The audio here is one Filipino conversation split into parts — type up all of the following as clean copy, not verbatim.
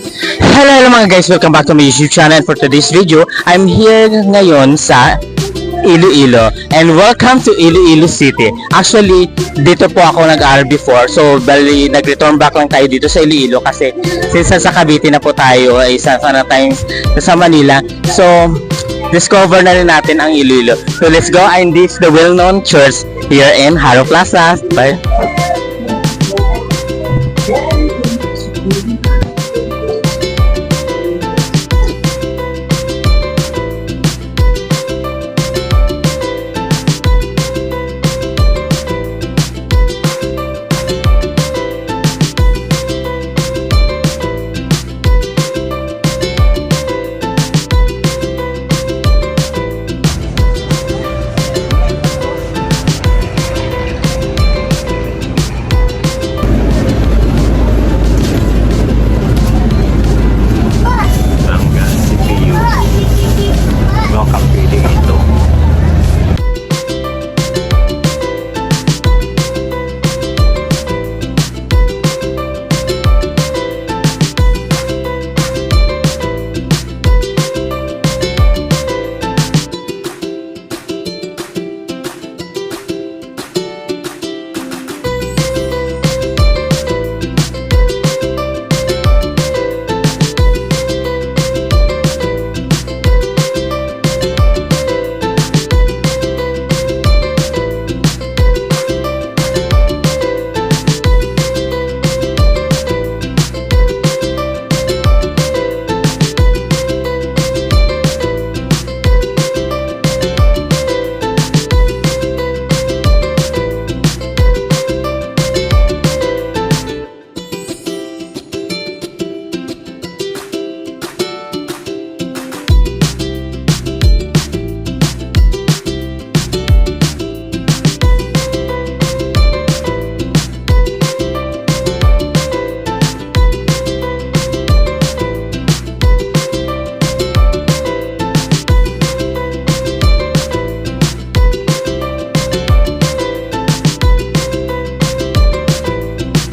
Hello mga guys, welcome back to my YouTube channel. For today's video, I'm here ngayon sa Iloilo and welcome to Iloilo City. Actually, dito po ako nag-aral before, so bali nag-return back lang tayo dito sa Iloilo kasi since sa Cavite na po tayo ay isa na tayong sa Manila, so discover na rin natin ang Iloilo. So let's go, and this is the well-known church here in Haro Plaza. Bye.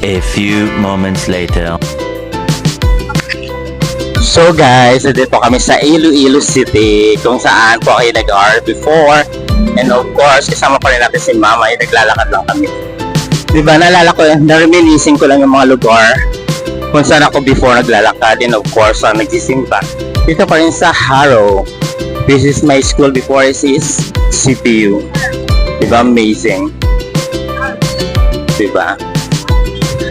A few moments later. So guys, dito po kami sa Iloilo City kung saan po kayo nag-aral before, and of course kasama pa rin natin si Mama, ay naglalakad lang kami. Diba, naalala ko, nareminiscing ko lang yung mga lugar kung saan ako before naglalakad, and of course nagsisimba. Dito pa rin sa Haro. This is my school before, this is CPU. Diba, amazing. Diba?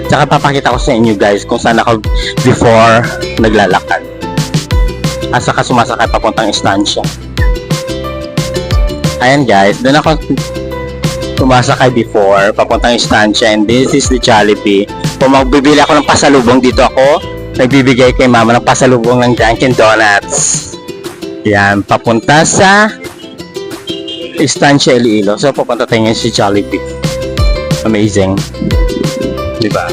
Tsaka papakita ko sa inyo guys kung saan ako before naglalakad. At saka sumasakay papuntang estansya. Ayan guys, doon ako sumasakay before papuntang estansya, and this is the Jollibee. Kung magbibili ako ng pasalubong, dito ako nagbibigay kay Mama ng pasalubong ng Dunkin Donuts. Yan, papunta sa estansya Iloilo. So papunta tayo ngayon si Jollibee. Amazing. Diba?